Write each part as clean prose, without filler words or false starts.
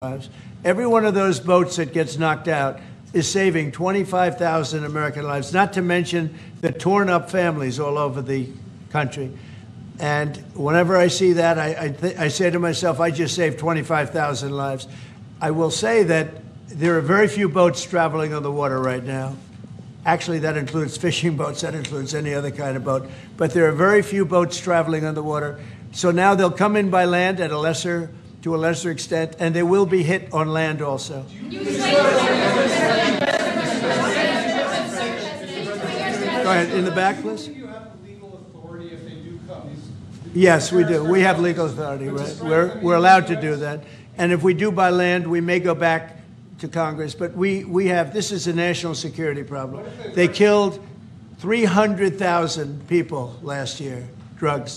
lives. Every one of those boats that gets knocked out is saving 25,000 American lives, not to mention the torn up families all over the country. And whenever I see that, I say to myself, I just saved 25,000 lives. I will say that there are very few boats traveling on the water right now. Actually, that includes fishing boats, that includes any other kind of boat. But there are very few boats traveling on the water. So now they'll come in by land to a lesser extent, and they will be hit on land also. Go ahead, in the back, please. Do you have legal authority if they do come? Yes, we do. We have legal authority, right? We're allowed to do that. And if we do by land, we may go back to Congress. But we have, this is a national security problem. They killed 300,000 people last year,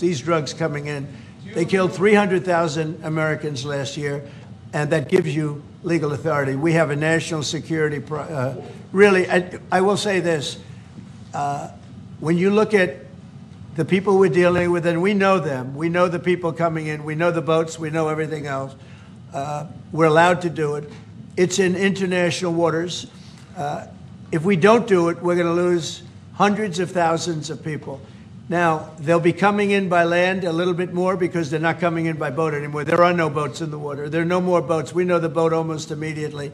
these drugs coming in. They killed 300,000 Americans last year, and that gives you legal authority. We have a national security, really, I will say this. When you look at the people we're dealing with, and we know them, we know the people coming in, we know the boats, we know everything else. We're allowed to do it. It's in international waters. If we don't do it, we're going to lose hundreds of thousands of people. Now, they'll be coming in by land a little bit more because they're not coming in by boat anymore. There are no boats in the water. There are no more boats. We know the boat almost immediately.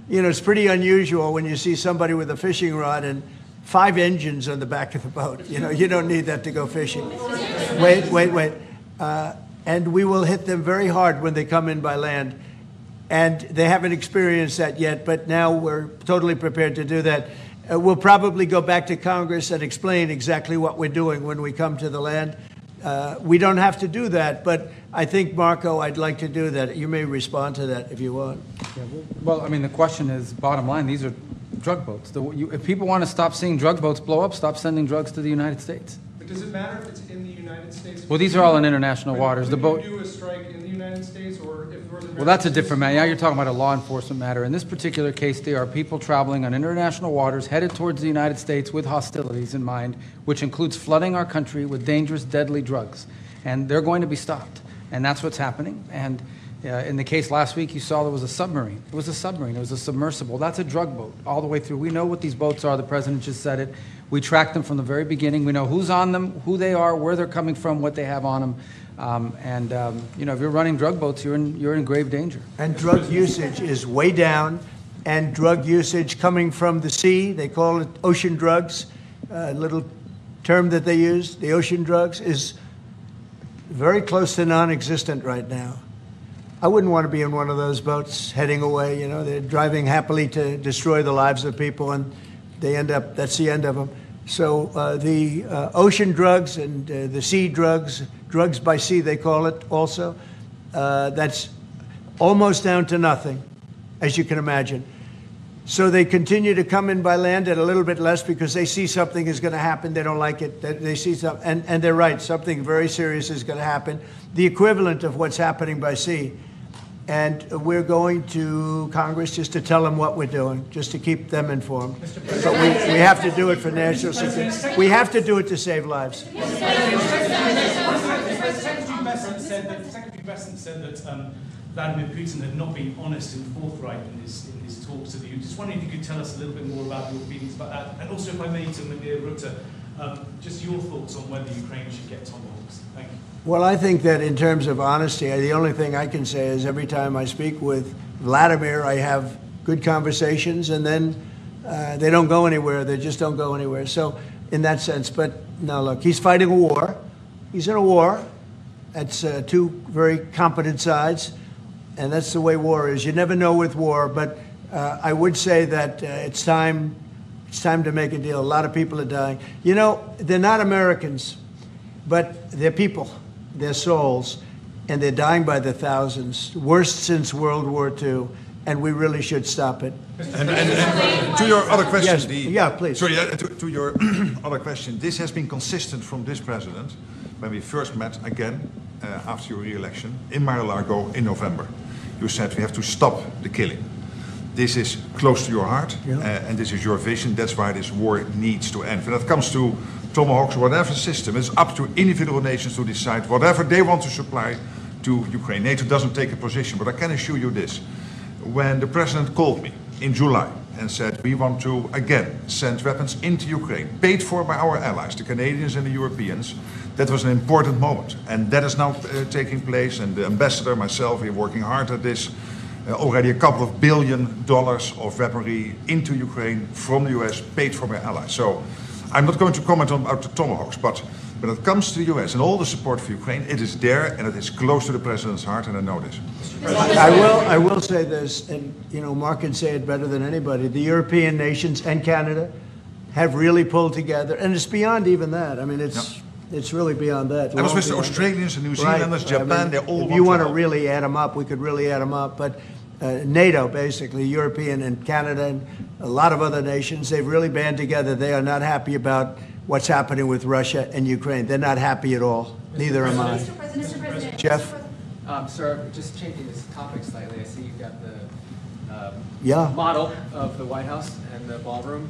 You know, it's pretty unusual when you see somebody with a fishing rod and 5 engines on the back of the boat. You know, you don't need that to go fishing. Wait. And we will hit them very hard when they come in by land. And they haven't experienced that yet, but now we're totally prepared to do that. We'll probably go back to Congress and explain exactly what we're doing when we come to the land. We don't have to do that, but I think, Marco, I'd like to do that. You may respond to that if you want. Yeah, well, I mean, the question is, bottom line, these are drug boats. If people want to stop seeing drug boats blow up, stop sending drugs to the United States. But does it matter if it's in the United States? Well, these are all in international waters. Could you do a strike in the United States, or if well, that's a different matter. Now you're talking about a law enforcement matter. In this particular case, there are people traveling on international waters headed towards the United States with hostilities in mind, which includes flooding our country with dangerous, deadly drugs. And they're going to be stopped. And that's what's happening. And in the case last week, you saw there was a submarine. It was a submarine. It was a submersible. That's a drug boat all the way through. We know what these boats are. The president just said it. We track them from the very beginning. We know who's on them, who they are, where they're coming from, what they have on them. You know, if you're running drug boats, you're in grave danger. And drug usage is way down, and drug usage coming from the sea, they call it ocean drugs, a little term that they use, the ocean drugs, is very close to non-existent right now. I wouldn't want to be in one of those boats heading away. You know, they're driving happily to destroy the lives of people, and they end up, that's the end of them. So the ocean drugs and the sea drugs, drugs by sea they call it also, that's almost down to nothing, as you can imagine. So they continue to come in by land at a little bit less because they see something is going to happen. They don't like it. They see something, and they're right, something very serious is going to happen, the equivalent of what's happening by sea. And we're going to Congress just to tell them what we're doing, just to keep them informed. But we have to do it for national security. We have to do it to save lives. Secretary Bessent said that Vladimir Putin had not been honest and forthright in his talks with you. Just wondering if you could tell us a little bit more about your feelings about that. And also, if I may, to Nadir Rutte, just your thoughts on whether Ukraine should get Tomahawks. Thank you. Well, I think that in terms of honesty, the only thing I can say is every time I speak with Vladimir, I have good conversations, and then they don't go anywhere. They just don't go anywhere. So in that sense, but now look, he's fighting a war. He's in a war. That's two very competent sides, and that's the way war is. You never know with war, but I would say that it's time to make a deal. A lot of people are dying. You know, they're not Americans, but they're people. Their souls, and they're dying by the thousands, worst since World War II, and we really should stop it. And to your other question, yes, please. Sorry, to your other question, this has been consistent from this president when we first met again after your re-election in Mar-a-Lago in November. You said we have to stop the killing. This is close to your heart, and this is your vision. That's why this war needs to end. When it comes to Tomahawks or whatever system, it's up to individual nations to decide whatever they want to supply to Ukraine. NATO doesn't take a position, but I can assure you this. when the president called me in July and said, we want to again send weapons into Ukraine, paid for by our allies, the Canadians and the Europeans, that was an important moment. And that is now taking place, and the ambassador, myself, we're working hard at this. Already a couple of $1 billion of weaponry into Ukraine from the US, paid for by allies. So I'm not going to comment on about the Tomahawks, but when it comes to the US and all the support for Ukraine, it is there and it is close to the president's heart, and I know this. I will say this, and you know, Mark can say it better than anybody. The European nations and Canada have really pulled together, and it's beyond even that. I mean, it's really beyond that. I was with the Long beyond Australians and New that. Zealanders, Right. Japan, I mean, they all if you want to help. really add them up, we could really add them up. But NATO, basically, European and Canada and a lot of other nations, they've really band together. They are not happy about what's happening with Russia and Ukraine. They're not happy at all. Neither am I. Mr. President. Jeff? Sir, just changing this topic slightly, I see you've got the Yeah. model of the White House and the ballroom.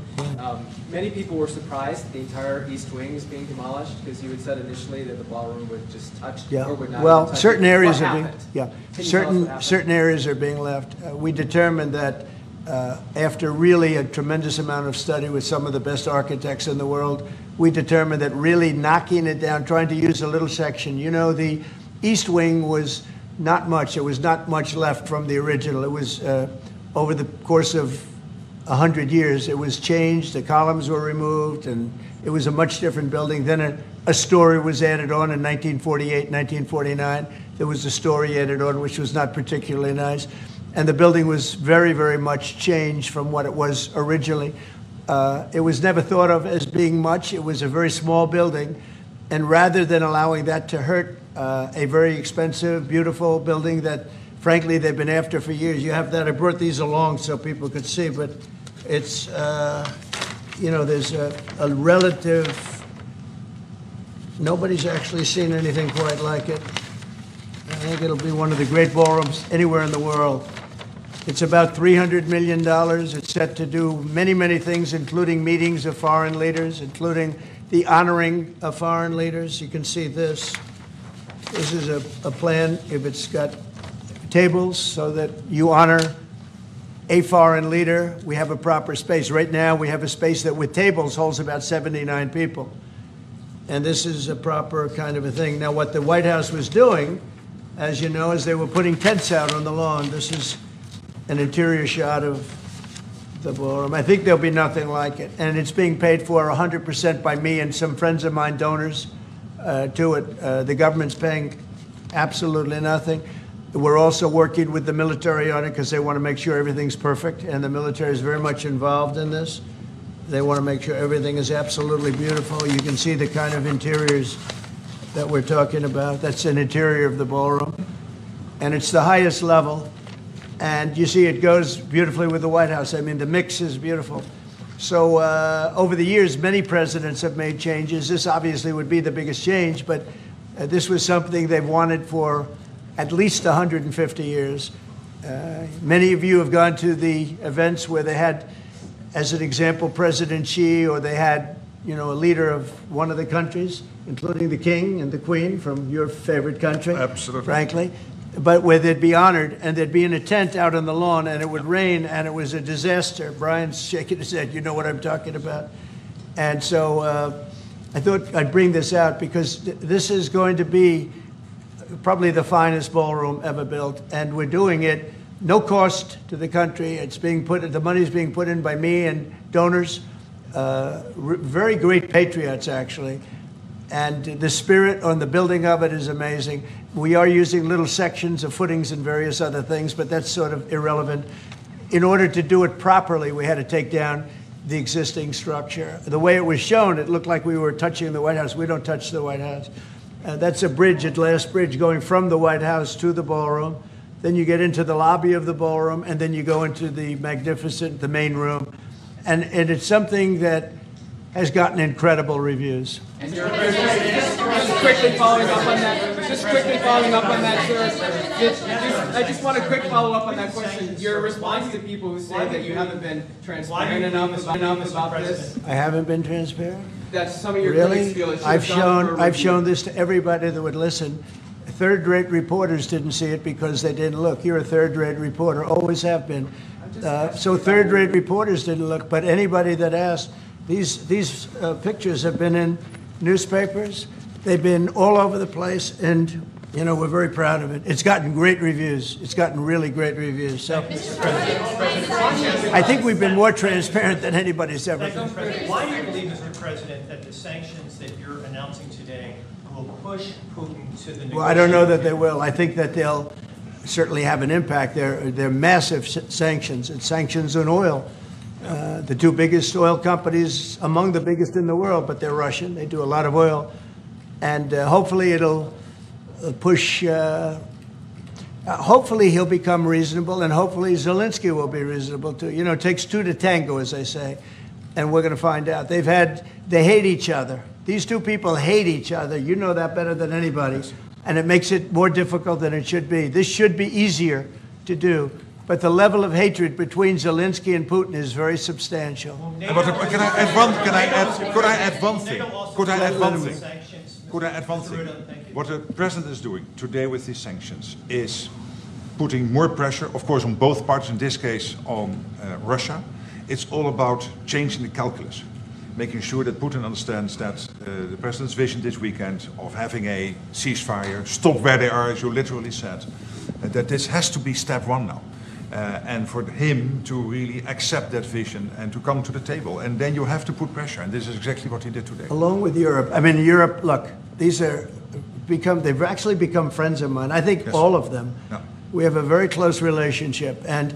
Many people were surprised the entire East Wing is being demolished because you had said initially that the ballroom would just touch Yeah. or would not Well, even touch certain it. areas What are being, happened? yeah, Can you tell us what happened? certain areas are being left. We determined that after really a tremendous amount of study with some of the best architects in the world, we determined that really knocking it down, trying to use a little section. You know, the East Wing was not much. There was not much left from the original. It was over the course of 100 years, it was changed. The columns were removed, and it was a much different building. Then a story was added on in 1948, 1949. There was a story added on, which was not particularly nice. And the building was very, very much changed from what it was originally. It was never thought of as being much. It was a very small building. And rather than allowing that to hurt a very expensive, beautiful building that, frankly, they've been after for years. You have that. I brought these along so people could see, but it's, you know, there's a relative, nobody's actually seen anything quite like it. I think it'll be one of the great ballrooms anywhere in the world. It's about $300 million. It's set to do many, many things, including meetings of foreign leaders, including the honoring of foreign leaders. You can see this. This is a plan. If it's got tables so that you honor a foreign leader, we have a proper space. Right now, we have a space that with tables holds about 79 people. And this is a proper kind of a thing. Now, what the White House was doing, as you know, is they were putting tents out on the lawn. This is an interior shot of the ballroom. I think there'll be nothing like it. And it's being paid for 100% by me and some friends of mine, donors to it. The government's paying absolutely nothing. We're also working with the military on it because they want to make sure everything's perfect. And the military is very much involved in this. They want to make sure everything is absolutely beautiful. You can see the kind of interiors that we're talking about. That's an interior of the ballroom. And it's the highest level. And you see it goes beautifully with the White House. I mean, the mix is beautiful. So over the years, many presidents have made changes. This obviously would be the biggest change, but this was something they've wanted for at least 150 years. Many of you have gone to the events where they had, as an example, President Xi, or they had, you know, a leader of one of the countries, including the king and the queen from your favorite country. Absolutely. Frankly. But where they'd be honored, and they'd be in a tent out on the lawn, and it would rain, and it was a disaster. Brian's shaking his head. You know what I'm talking about. And so I thought I'd bring this out because this is going to be probably the finest ballroom ever built, and we're doing it no cost to the country. It's being put, the money's being put in by me and donors, very great patriots actually, and the spirit on the building of it is amazing. We are using little sections of footings and various other things, but that's sort of irrelevant. In order to do it properly, we had to take down the existing structure. The way it was shown, it looked like we were touching the White House. We don't touch the White House. That's a bridge, a glass bridge, going from the White House to the ballroom. Then you get into the lobby of the ballroom, and then you go into the magnificent, the main room. And it's something that has gotten incredible reviews. And your just quickly following up on that, sir. I just want a quick follow up on that question. Your response to people who say that you haven't been transparent enough about this. I haven't been transparent? That some of your Really? critics feel it should have gone for a I've review. shown this to everybody that would listen. third-rate reporters didn't see it because they didn't look. You're a third-rate reporter, always have been. So third-rate reporters didn't look, but anybody that asked, these pictures have been in newspapers. They've been all over the place, and you know, we're very proud of it. It's gotten great reviews. It's gotten really great reviews. So I think we've been more transparent than anybody's ever been. Why do you believe, Mr. President, that the sanctions that you're announcing today will push Putin to the negotiating Well, I don't know that they will. I think that they'll certainly have an impact. They're massive sanctions. It's sanctions on oil. The two biggest oil companies, among the biggest in the world, but they're Russian. They do a lot of oil. And hopefully it'll push, hopefully he'll become reasonable, and hopefully Zelensky will be reasonable too. You know, it takes two to tango, as they say, and we're going to find out. They hate each other. These two people hate each other. You know that better than anybody. And it makes it more difficult than it should be. This should be easier to do. But the level of hatred between Zelensky and Putin is very substantial. Could I add one thing? What the president is doing today with these sanctions is putting more pressure, of course, on both parties, in this case on Russia. It's all about changing the calculus, making sure that Putin understands that the president's vision this weekend of having a ceasefire, stop where they are, as you literally said, that this has to be step one now. And for him to really accept that vision and to come to the table. And then you have to put pressure, and this is exactly what he did today. Along with Europe. I mean, Europe, look, they've actually become friends of mine. I think Yes. all of them. No. We have a very close relationship, and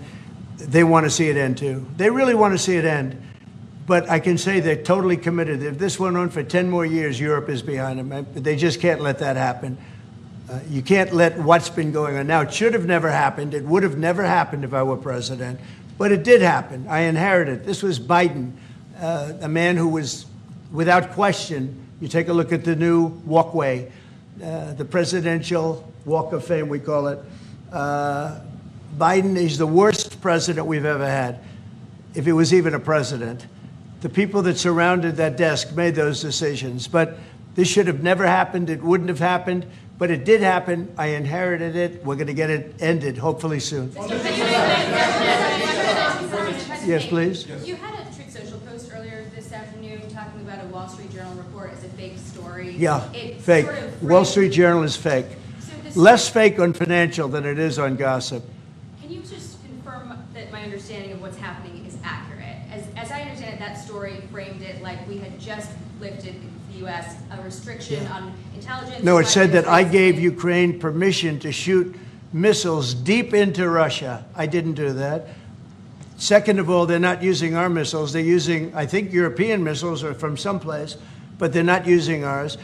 they want to see it end too. They really want to see it end. But I can say they're totally committed. If this went on for 10 more years, Europe is behind them. They just can't let that happen. You can't let what's been going on. Now, it should have never happened. It would have never happened if I were president. But it did happen. I inherited. This was Biden, a man who was, without question, you take a look at the new walkway, the presidential walk of fame, we call it. Biden is the worst president we've ever had, if he was even a president. The people that surrounded that desk made those decisions. But this should have never happened. It wouldn't have happened. But it did happen. I inherited it. We're going to get it ended, hopefully soon. Yes, please. You had a Truth Social post earlier this afternoon talking about a Wall Street Journal report as a fake story. Yeah, It fake. sort of Wall Street Journal is fake. So this- Less fake on financial than it is on gossip. Can you just confirm that my understanding of what's happening is accurate? As I understand it, that story framed it like we had just lifted the U.S. a restriction on intelligence. No, it said that I gave Ukraine permission to shoot missiles deep into Russia. I didn't do that. Second of all, they're not using our missiles. They're using, I think, European missiles or from someplace, but they're not using ours.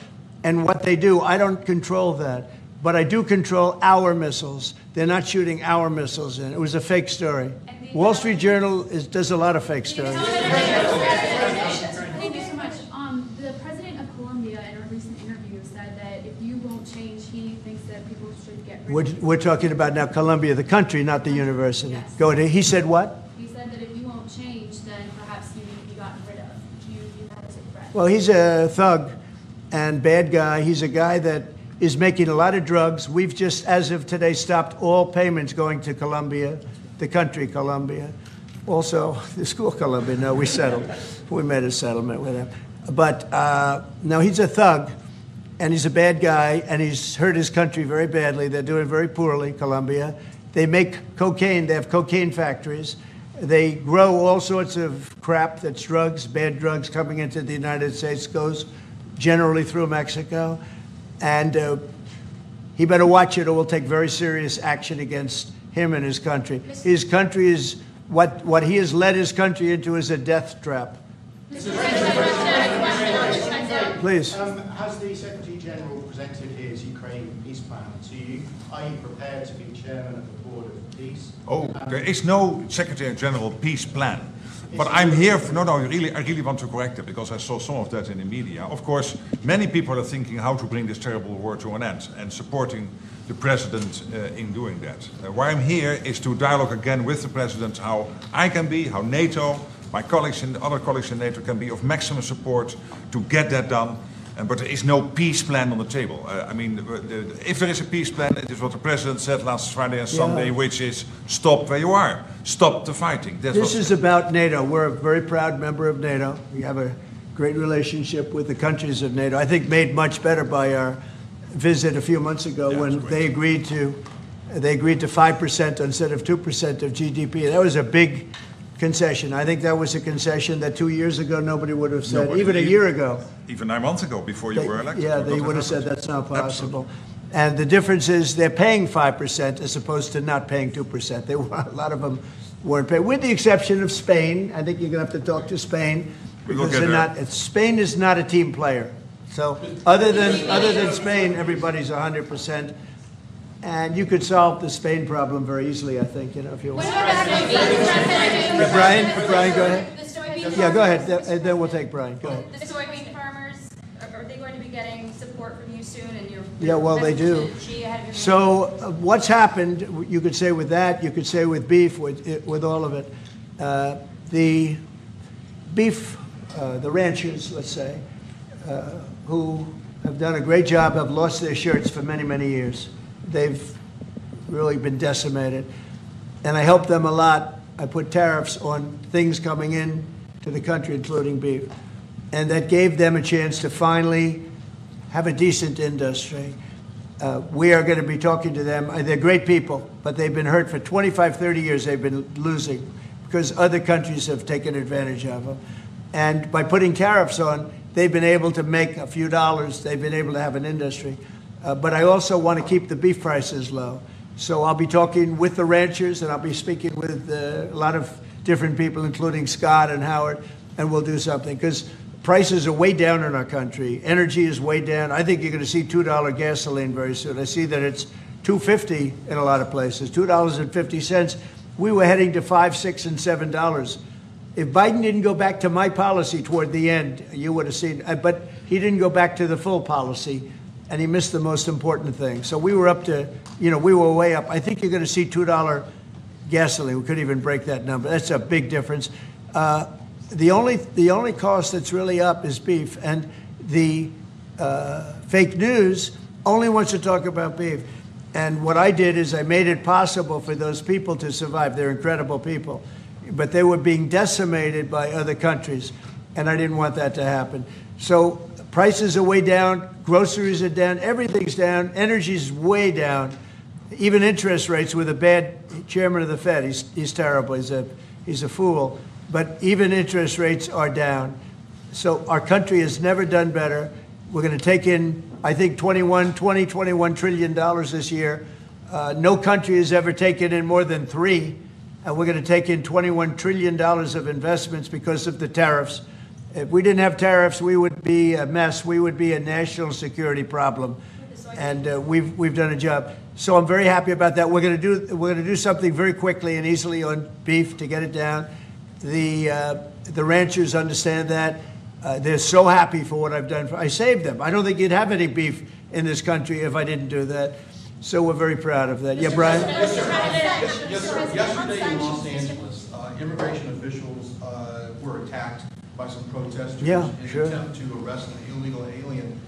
And what they do, I don't control that. But I do control our missiles. They're not shooting our missiles in. It was a fake story. Wall Street Journal does a lot of fake stories. Thank you so much. The president of Colombia in a recent interview said that if you won't change, he thinks that people should get rid of you. We're talking about now Columbia, the country, not the university. Yes. Go ahead. He said what? He said that if you won't change, then perhaps you need to be gotten rid of. Do you view that as a threat? Well, he's a thug and bad guy. He's a guy that is making a lot of drugs. We've just, as of today, stopped all payments going to Colombia, the country Colombia. Also, the school Colombia. No, we settled. We made a settlement with him. But no, he's a thug, and he's a bad guy, and he's hurt his country very badly. They're doing very poorly, Colombia. They make cocaine. They have cocaine factories. They grow all sorts of crap that's drugs, bad drugs coming into the United States, goes generally through Mexico. And he better watch it or we'll take very serious action against him and his country. His country is, what he has led his country into is a death trap. Please. Has the Secretary General presented his Ukraine peace plan to you? Are you prepared to be chairman of the Board of Peace? Oh, there is no Secretary General peace plan. But I'm here for, I really want to correct it because I saw some of that in the media. Of course, many people are thinking how to bring this terrible war to an end and supporting the president in doing that. Why I'm here is to dialogue again with the president how I can be, how NATO, my colleagues and other colleagues in NATO can be of maximum support to get that done. But there is no peace plan on the table. I mean, if there is a peace plan, it is what the president said last Friday and Sunday, which is stop where you are, stop the fighting. This is about NATO. We're a very proud member of NATO. We have a great relationship with the countries of NATO. I think made much better by our visit a few months ago when they agreed to 5% instead of 2% of GDP. That was a big concession. I think that was a concession that 2 years ago nobody would have said, even a year ago. Even 9 months ago, before you were elected. Yeah, they would have said that's not possible. And the difference is they're paying 5% as opposed to not paying 2%. A lot of them weren't paying, with the exception of Spain. I think you're going to have to talk to Spain because they're not. Spain is not a team player. So other than Spain, everybody's 100%. And you could solve the Spain problem very easily, I think, if you want. Brian, go ahead. Yeah, go ahead. And then we'll take Brian. Go ahead. The soybean farmers, are they going to be getting support from you soon? And yeah, well, they do. So what's happened, you could say with that, you could say with beef, with all of it. The beef, the ranchers, let's say, who have done a great job, have lost their shirts for many, many years. They've really been decimated. And I helped them a lot. I put tariffs on things coming in to the country, including beef. And that gave them a chance to finally have a decent industry. We are going to be talking to them. They're great people, but they've been hurt for 25, 30 years. They've been losing because other countries have taken advantage of them. And by putting tariffs on, they've been able to make a few dollars. They've been able to have an industry. But I also want to keep the beef prices low. So I'll be talking with the ranchers, and I'll be speaking with a lot of different people, including Scott and Howard, and we'll do something. Because prices are way down in our country. Energy is way down. I think you're going to see $2 gasoline very soon. I see that it's $2.50 in a lot of places, $2.50. We were heading to $5, $6, and $7. If Biden didn't go back to my policy toward the end, you would have seen, but he didn't go back to the full policy. And he missed the most important thing. So we were up to, we were way up. I think you're going to see $2 gasoline. We couldn't even break that number. That's a big difference. The only cost that's really up is beef. And the fake news only wants to talk about beef. And what I did is I made it possible for those people to survive. They're incredible people. But they were being decimated by other countries. And I didn't want that to happen. So prices are way down, groceries are down, everything's down, energy's way down, even interest rates with a bad chairman of the Fed. He's terrible, he's a fool, but even interest rates are down. So our country has never done better. We're going to take in, I think, $21 trillion this year. No country has ever taken in more than 3, and we're going to take in $21 trillion of investments because of the tariffs. If we didn't have tariffs, we would be a mess. We would be a national security problem, and we've done a job. So I'm very happy about that. We're going to do something very quickly and easily on beef to get it down. The ranchers understand that. They're so happy for what I've done. I saved them. I don't think you'd have any beef in this country if I didn't do that. So we're very proud of that. Yeah, Brian? Yes, sir. Yesterday in Los Angeles, immigration officials were attacked by some protesters in an attempt to arrest an illegal alien.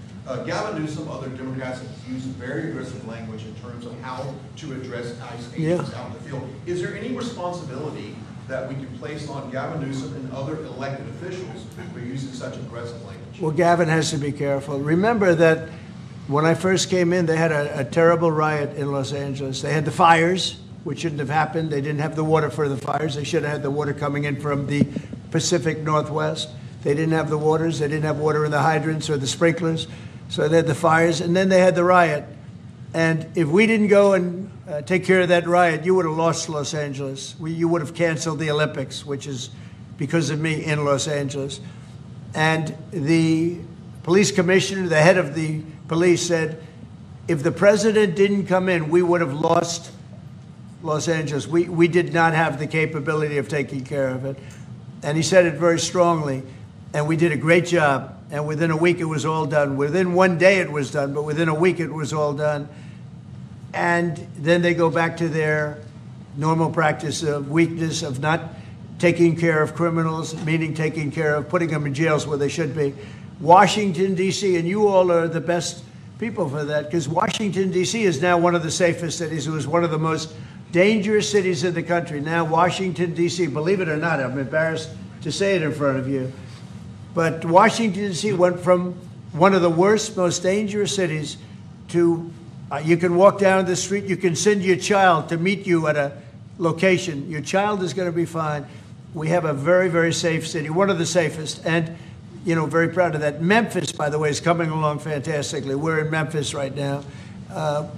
Gavin Newsom, other Democrats have used very aggressive language in terms of how to address ICE agents out in the field. Is there any responsibility that we can place on Gavin Newsom and other elected officials for using such aggressive language? Well, Gavin has to be careful. Remember that when I first came in, they had a terrible riot in Los Angeles. They had the fires, which shouldn't have happened. They didn't have the water for the fires. They should have had the water coming in from the Pacific Northwest. They didn't have the waters. They didn't have water in the hydrants or the sprinklers. So they had the fires, and then they had the riot. And if we didn't go and take care of that riot, you would have lost Los Angeles. You would have canceled the Olympics, which is because of me in Los Angeles. And the police commissioner, the head of the police, said, if the president didn't come in, we would have lost Los Angeles. We did not have the capability of taking care of it. And he said it very strongly. And we did a great job. And within a week, it was all done. Within one day, it was done. But within a week, it was all done. And then they go back to their normal practice of weakness, of not taking care of criminals, meaning taking care of putting them in jails where they should be. Washington, D.C., and you all are the best people for that, because Washington, D.C. is now one of the safest cities. It was one of the most dangerous cities in the country. Now Washington, D.C., believe it or not, I'm embarrassed to say it in front of you, but Washington, D.C. went from one of the worst, most dangerous cities to, you can walk down the street, you can send your child to meet you at a location. Your child is going to be fine. We have a very, very safe city, one of the safest, and you know, very proud of that. Memphis, by the way, is coming along fantastically. We're in Memphis right now.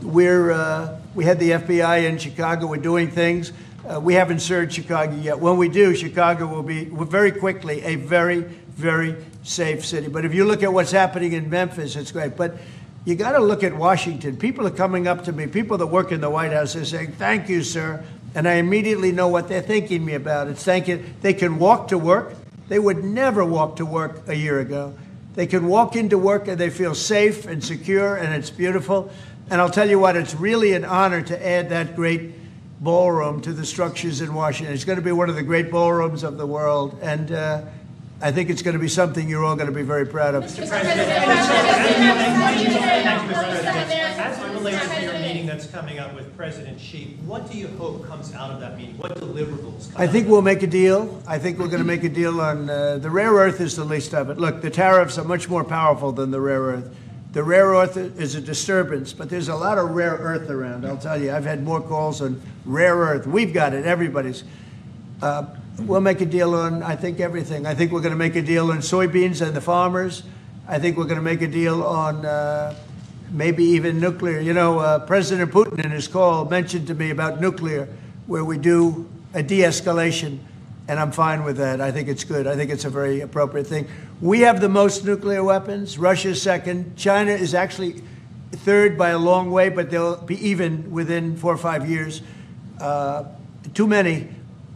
We had the FBI in Chicago. We're doing things. We haven't served Chicago yet. When we do, Chicago will be very quickly a very, very safe city. But if you look at what's happening in Memphis, it's great. But you got to look at Washington. People are coming up to me, people that work in the White House, they're saying, "Thank you, sir." And I immediately know what they're thanking me about. It's thanking, they can walk to work. They would never walk to work a year ago. They can walk into work and they feel safe and secure, and it's beautiful. And I'll tell you what, it's really an honor to add that great ballroom to the structures in Washington. It's going to be one of the great ballrooms of the world, and I think it's going to be something you're all going to be very proud of. Mr. President, as it relates to your meeting that's coming up with President Xi, what do you hope comes out of that meeting? What deliverables come I think we'll make a deal. I think we're going to make a deal on the rare earth is the least of it. Look, the tariffs are much more powerful than the rare earth. The rare earth is a disturbance, but there's a lot of rare earth around. I'll tell you, I've had more calls on rare earth. We've got it. Everybody's. We'll make a deal on, I think, everything. I think we're going to make a deal on soybeans and the farmers. I think we're going to make a deal on maybe even nuclear. You know, President Putin in his call mentioned to me about nuclear, where we do a de-escalation, and I'm fine with that. I think it's good. I think it's a very appropriate thing. We have the most nuclear weapons. Russia's second. China is actually third by a long way, but they'll be even within 4 or 5 years. Too many.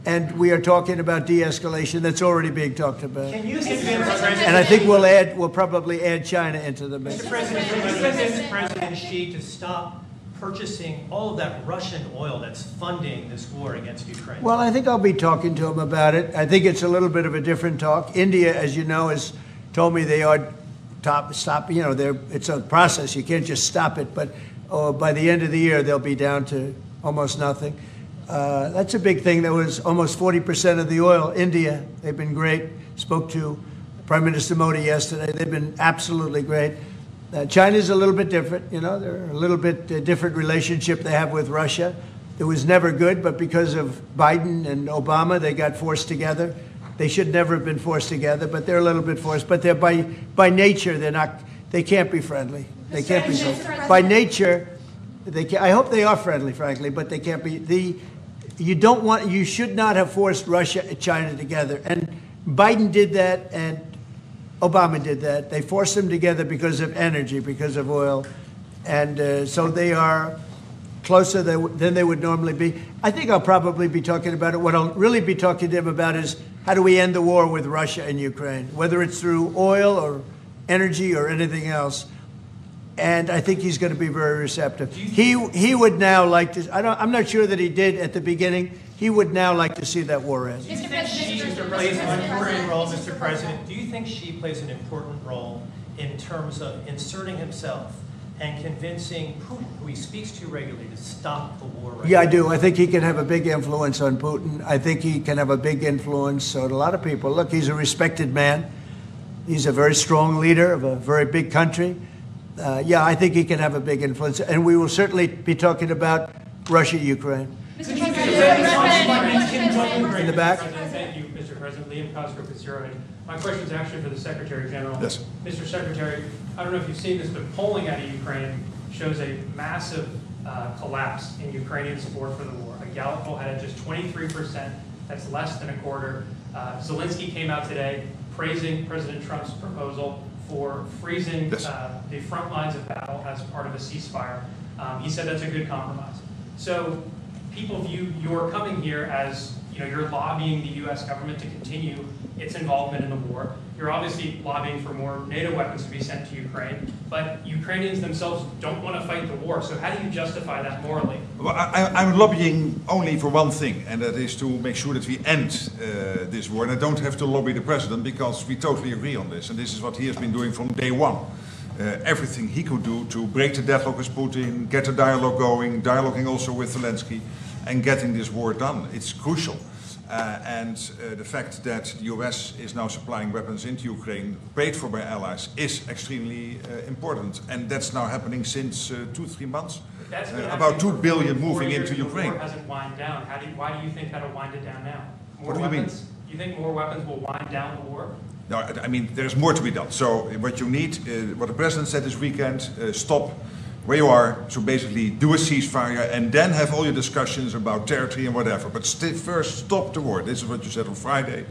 And we are talking about de-escalation. That's already being talked about. Can you convince President And I think we'll probably add China into the mix. Mr. President, can you convince President Xi to stop purchasing all of that Russian oil that's funding this war against Ukraine? Well, I think I'll be talking to him about it. I think it's a little bit of a different talk. India, as you know, has told me they are stop. You know, it's a process. You can't just stop it. But by the end of the year, they'll be down to almost nothing. That's a big thing. There was almost 40% of the oil. India, they've been great. Spoke to Prime Minister Modi yesterday. They've been absolutely great. China's a little bit different. You know, they're a little bit different relationship they have with Russia. It was never good, but because of Biden and Obama, they got forced together. They should never have been forced together, but they're a little bit forced. But they're by nature, they're not. They can't be friendly. They can't be friendly. By nature, they can, I hope they are friendly, frankly, but they can't be. You should not have forced Russia and China together. And Biden did that, and Obama did that. They forced them together because of energy, because of oil. And so they are closer than they would normally be. I think I'll probably be talking about it. What I'll really be talking to him about is how do we end the war with Russia and Ukraine, whether it's through oil or energy or anything else. And I think he's going to be very receptive. He would now like to. I'm not sure that he did at the beginning. He would now like to see that war end. Do you think Xi plays an important role, Mr. President? Do you think Xi plays an important role in terms of inserting himself and convincing Putin, who he speaks to regularly, to stop the war right now? Yeah, I do. I think he can have a big influence on Putin. I think he can have a big influence on a lot of people. Look, he's a respected man. He's a very strong leader of a very big country. Yeah, I think he can have a big influence. And we will certainly be talking about Russia, Ukraine. Mr. In the back. Thank you, Mr. President. Liam Cosgrove with Zero Hedge. My question is actually for the Secretary General. Yes. Mr. Secretary, I don't know if you've seen this, but polling out of Ukraine shows a massive collapse in Ukrainian support for the war. A Gallup poll had just 23%. That's less than a quarter. Zelensky came out today praising President Trump's proposal for freezing the front lines of battle as part of a ceasefire. He said that's a good compromise. So people view your coming here as, you're lobbying the U.S. government to continue its involvement in the war. You're obviously lobbying for more NATO weapons to be sent to Ukraine, but Ukrainians themselves don't want to fight the war. So how do you justify that morally? Well, I'm lobbying only for one thing, and that is to make sure that we end this war. And I don't have to lobby the president because we totally agree on this. And this is what he has been doing from day one. Everything he could do to break the deadlock with Putin, get a dialogue going, dialoguing also with Zelensky, and getting this war done. It's crucial. The fact that the US is now supplying weapons into Ukraine, paid for by allies, is extremely important. And that's now happening since 2-3 months. About 2 billion moving into Ukraine. The war hasn't wind down. Why do you think that'll wind it down now? More What do you mean? weapons? You think more weapons will wind down the war? No, I mean, there's more to be done. So what you need, what the president said this weekend, stop where you are, so basically do a ceasefire and then have all your discussions about territory and whatever. But first, stop the war. This is what you said on Friday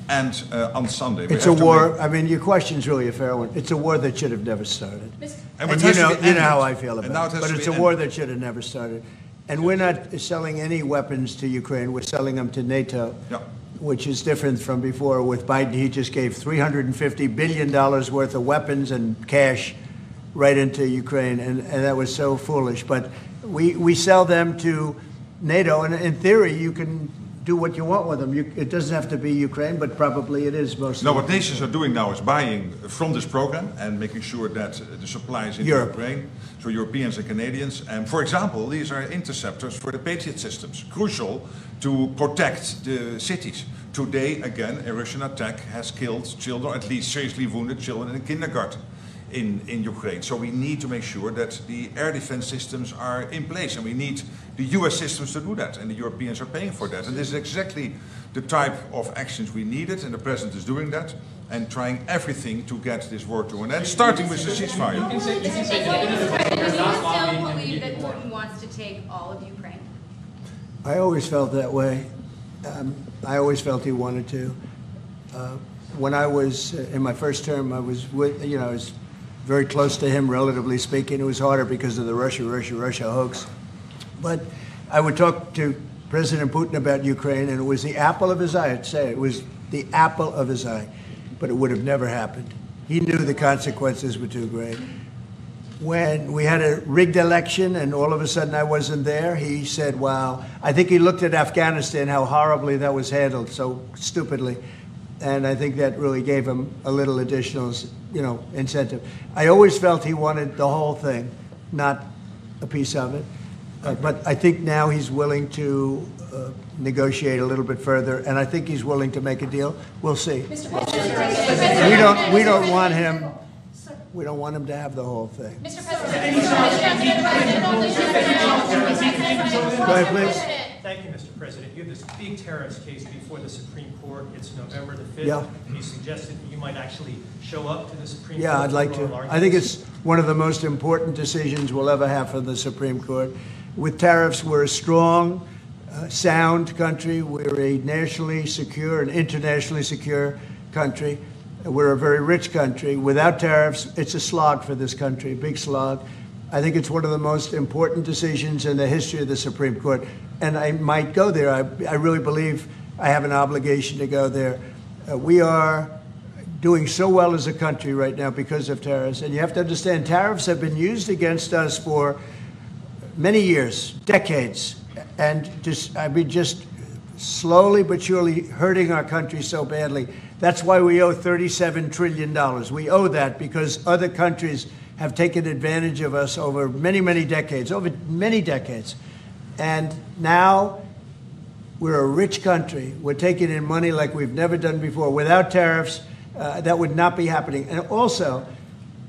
and on Sunday. It's a war. I mean, your question's really a fair one. It's a war that should have never started. And you know how I feel about it. But it's a war that should have never started. And we're not selling any weapons to Ukraine. We're selling them to NATO. Yeah. Which is different from before. With Biden, he just gave $350 billion worth of weapons and cash right into Ukraine, and that was so foolish. But we sell them to NATO, and in theory, you can do what you want with them. It doesn't have to be Ukraine, but probably it is mostly. No, what nations are doing now is buying from this program and making sure that the supply is in Ukraine, so Europeans and Canadians. And for example, these are interceptors for the Patriot systems, crucial to protect the cities. Today, again, a Russian attack has killed children, at least seriously wounded children in kindergarten in Ukraine. So we need to make sure that the air defense systems are in place, and we need the US systems to do that, and the Europeans are paying for that. And this is exactly the type of actions we needed, and the president is doing that and trying everything to get this war to an end, starting with the ceasefire. Do you still believe that Putin wants to take all of Ukraine? I always felt that way. I always felt he wanted to. When I was in my first term, I was I was very close to him, relatively speaking. It was harder because of the Russia hoax. But I would talk to President Putin about Ukraine, and it was the apple of his eye. I'd say it was the apple of his eye. But it would have never happened. He knew the consequences were too great. When we had a rigged election and all of a sudden I wasn't there, he said, wow. I think he looked at Afghanistan, how horribly that was handled, so stupidly. And I think that really gave him a little additional, incentive. I always felt he wanted the whole thing, not a piece of it. But I think now he's willing to negotiate a little bit further, and I think he's willing to make a deal. We'll see. Mr. President, we don't want him. We don't want him to have the whole thing. Mr. President, Go ahead, please. Thank you, Mr. President. You have this big terrorist case before the Supreme Court. It's November the 5th. Yeah. You suggested that you might actually show up to the Supreme Court. Yeah, I'd like for oral to. arguments. I think it's one of the most important decisions we'll ever have from the Supreme Court. With tariffs, we're a strong, sound country. We're a nationally secure and internationally secure country. We're a very rich country. Without tariffs, it's a slog for this country, a big slog. I think it's one of the most important decisions in the history of the Supreme Court. And I might go there. I really believe I have an obligation to go there. We are doing so well as a country right now because of tariffs. And you have to understand, tariffs have been used against us for many years, decades. And just slowly but surely hurting our country so badly. That's why we owe $37 trillion. We owe that because other countries have taken advantage of us over many, many decades, And now we're a rich country. We're taking in money like we've never done before. Without tariffs, that would not be happening. And also,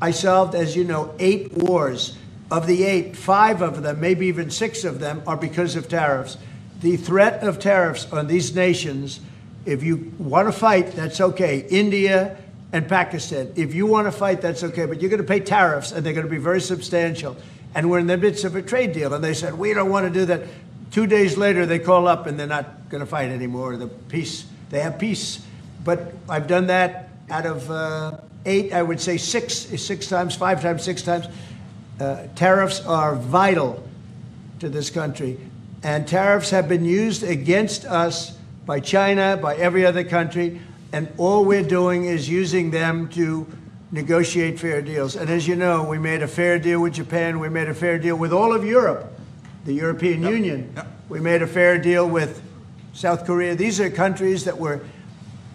I solved, as you know, 8 wars. Of the 8, 5 of them, maybe even 6 of them, are because of tariffs. The threat of tariffs on these nations, if you want to fight, that's okay. India and Pakistan. If you want to fight, that's okay. But you're going to pay tariffs, and they're going to be very substantial. And we're in the midst of a trade deal. And they said, we don't want to do that. 2 days later, they call up, and they're not going to fight anymore. They have peace. But I've done that out of 8, I would say 6 times, 5 times, 6 times. Tariffs are vital to this country. And tariffs have been used against us by China, by every other country, and all we're doing is using them to negotiate fair deals. And as you know, we made a fair deal with Japan, we made a fair deal with all of Europe, the European Union. We made a fair deal with South Korea. These are countries that were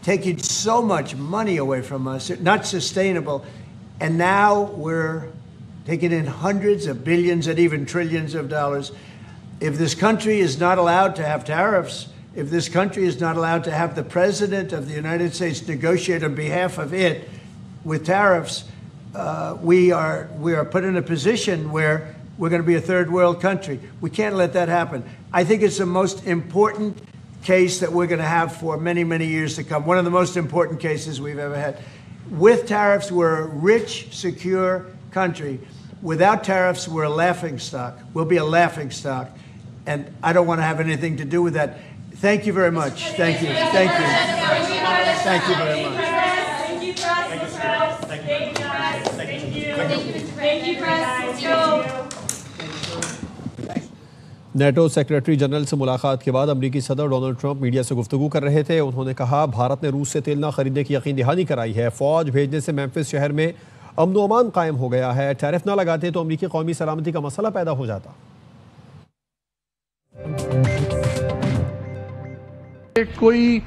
taking so much money away from us, not sustainable. And now we're taking in hundreds of billions and even trillions of dollars. If this country is not allowed to have tariffs, if this country is not allowed to have the President of the United States negotiate on behalf of it with tariffs, we are put in a position where we're going to be a third world country. We can't let that happen. I think it's the most important case that we're going to have for many, many years to come. One of the most important cases we've ever had. With tariffs, we're a rich, secure country. Without tariffs, we're a laughing stock. We'll be a laughing stock. And I don't want to have anything to do with that. Thank you very much. Thank you. Thank you. Thank you very much. Thank you, Press. Thank you, guys. Thank you. Thank you, Press. NATO secretary general से मुलाकात के बाद अमरीकी सदर Donald Trump media से गुफ्तगू कर रहे थे। उन्होंने कहा भारत ने रूस से तेल न खरीदने की यकीन दहानी कराई है। फौज भेजने से मेम्फिस शहर में अमन व अमान कायम हो गया है। टैरिफ न लगाते तो अमरीकी कौमी सलामती का मसला पैदा हो जाता। कोई